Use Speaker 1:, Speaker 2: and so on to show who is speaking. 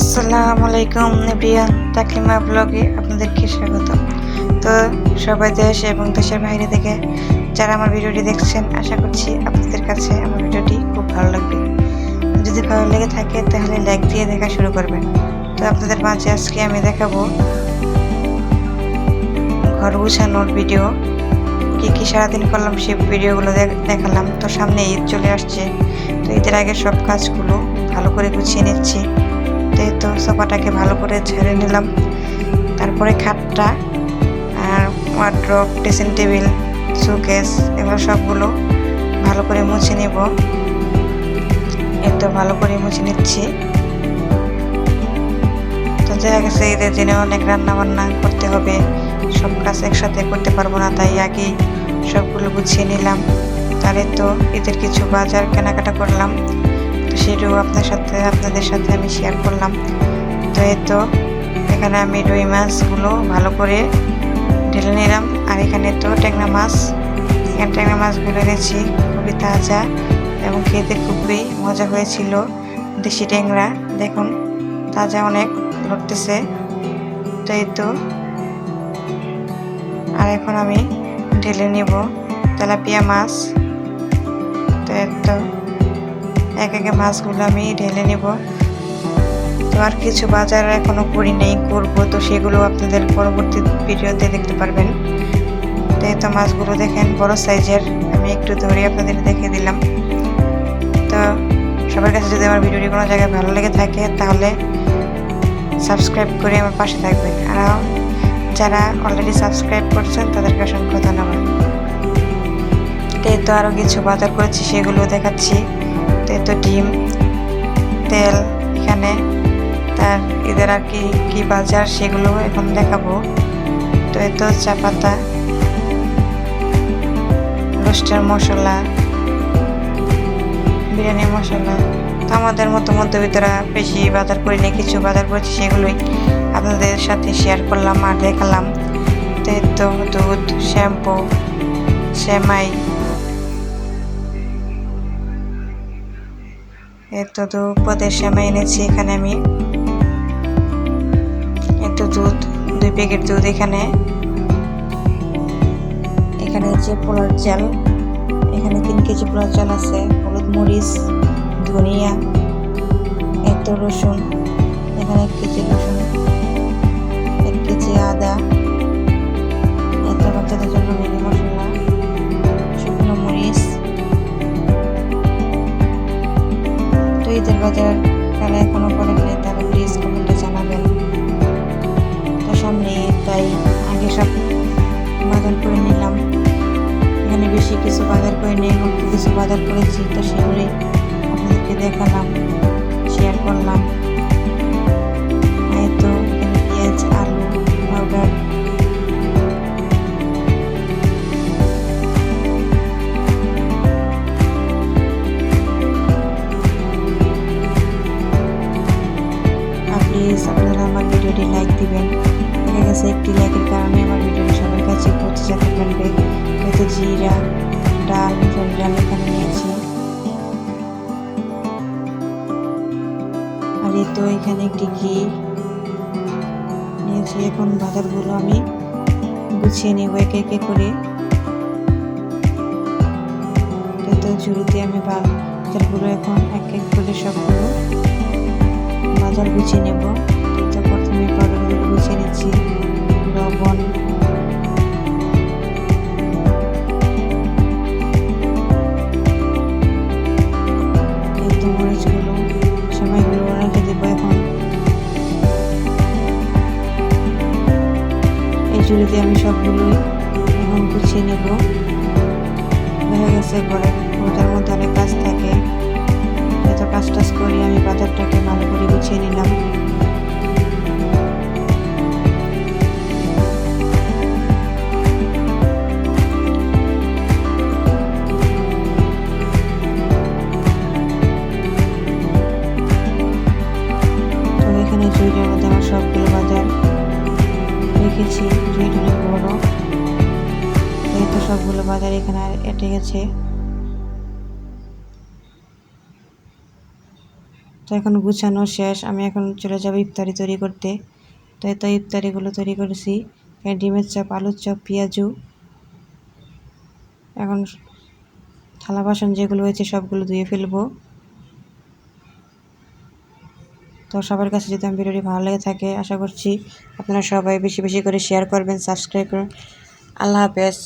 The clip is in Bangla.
Speaker 1: আসসালামু আলাইকুম এভরিওয়ান, তাকলিমা ব্লগে আপনাদেরকে স্বাগত। তো সবাই দেশ এবং দেশের বাইরে থেকে যারা আমার ভিডিওটি দেখছেন, আশা করছি আপনাদের কাছে আমার ভিডিওটি খুব ভালো লাগবে। যদি ভালো লেগে থাকে তাহলে লাইক দিয়ে দেখা শুরু করবেন। তো আপনাদের মাঝে আজকে আমি দেখাবো ঘর গুছানোর ভিডিও। কি সারাদিন করলাম সেই ভিডিওগুলো দেখালাম। তো সামনে ঈদ চলে আসছে, তো ঈদের আগে সব কাজগুলো ভালো করে গুছিয়ে নিচ্ছি। তো সোফাটাকে ভালো করে ঝেড়ে নিলাম, তারপরে খাটটা আর ওয়ার্ড্রপ, ড্রেসিং টেবিল, শোকেস এগুলো সবগুলো ভালো করে মুছে নেব। তো ভালো করে মুছে নিচ্ছি। তো দেখা গেছে ঈদের দিনে অনেক রান্না বান্না করতে হবে, সব কাজ একসাথে করতে পারবো না, তাই আগেই সবগুলো গুছিয়ে নিলাম। তারে তো ঈদের কিছু বাজার কেনাকাটা করলাম, তো সেটাও আপনাদের সাথে আমি শেয়ার করলাম। তো এখানে আমি রুই মাছগুলো ভালো করে ঢেলে নিলাম। আর এখানে তো ট্যাংরা মাছগুলো এনেছি, খুবই তাজা এবং খেতে খুবই মজা হয়েছিল। দেশি ট্যাংরা দেখুন, তাজা অনেক লাগতেছে। তো আর এখন আমি ঢেলে নিব তেলাপিয়া মাছ। তো এক একে মাছগুলো আমি ঢেলে নিব। তো আর কিছু বাজার এখনো করি নেই, করবো, তো সেগুলো আপনাদের পরবর্তী ভিডিওতে দেখতে পারবেন। তো মাছগুলো দেখেন বড় সাইজের, আমি একটু ধরে আপনাদের দেখে দিলাম। তো সবার কাছে যদি আমার ভিডিওটি কোনো জায়গায় ভালো লেগে থাকে তাহলে সাবস্ক্রাইব করে আমার পাশে থাকবেন। আর যারা অলরেডি সাবস্ক্রাইব করছেন তাদেরকে অসংখ্য ধন্যবাদ। তো আরও কিছু বাজার করেছি সেগুলো দেখাচ্ছি। তো ডিম, তেল, এখানে তার ঈদের আর কি বাজার সেগুলো এখন দেখাবো। তো চা পাতা, রোস্টের মশলা, বিরিয়ানি মশলা। তো আমাদের মতো মধ্যবিত্তরা বেশি বাজার করি না, কিছু বাজার করেছি সেগুলোই আপনাদের সাথে শেয়ার করলাম আর দেখালাম। তো দুধ, শ্যাম্পু, সেমাই, তো 2 পদের সেমাই এনেছি। এখানে আমি দুধ, 2 প্যাকেট দুধ। এখানে হচ্ছে পোলার চাল, এখানে 3 কেজি পোলার চাল আছে। হলুদ, মরিচ, ধনিয়া, রসুন, এখানে 1 কেজি রসুন, 1 কেজি আদা, বাচ্চাদের জন্য ম্যাগি মশলা, শুকনো মরিচ। তো ঈদের বাজার কারা এখনো করেননি তারা প্লিজ কমেন্টে জানাবেন। তো সামনে তাই আগে সব বাজার করে নিলাম। এখানে বেশি কিছু বাজার করে নিয়ে অল্প কিছু বাজার করেছি, তো সেগুলোই আপনাদেরকে দেখালাম, শেয়ার করলাম। তো এখানে পেঁয়াজ, আলু, পাউডার, প্লিজ আপনারা আমার ভিডিওটি লাইক দিবেন। দেখা গেছে একটি লাইকের কারণে আমার ভিডিওটি সবার কাছে পৌঁছে যেতে পারবে। তো জিরা, ডাল, মুসুর ডাল এখানে নিয়েছি। আর তো এখানে একটি ঘি নিয়েছি। এখন বাজারগুলো আমি গুছিয়ে নেব এক একে করে। তো ঝুড়িতে আমি বাজারগুলো এখন এক এক করে সবগুলো বাজার গুছিয়ে নেব। তো প্রথমে পাউডারগুলো গুছিয়ে নিচ্ছি, লবণ, মরিচগুলো, সেমাইগুলো রেখে দেবো। এখন এই ঝুড়িতে আমি সবগুলোই এখন গুছিয়ে নেব। দেখা গেছে ঘরের মধ্যে অনেক কাজ থাকে, যত কাজ করি আমি বাজারটাকে ভালো করে গুছিয়ে নিলাম। তো এখানে ঝুড়িটার মধ্যে আমার সবগুলো বাজার রেখেছি। ঝুড়িটা অনেক বড়, এই তো সবগুলো বাজার এখানে এঁটে গেছে। তো এখন গুছানো শেষ, আমি এখন চলে যাব ইফতারি তৈরি করতে। তো এই তো ইফতারিগুলো তৈরি করেছি, ডিমের চপ, আলুর চপ, পেঁয়াজু। এখন থালা বাসন যেগুলো হয়েছে সবগুলো ধুয়ে ফেলবো। তো সবার কাছে যদি আমার ভিডিওটি ভালো লেগে থাকে, আশা করছি আপনারা সবাই বেশি বেশি করে শেয়ার করবেন, সাবস্ক্রাইব করুন। আল্লাহ হাফেজ।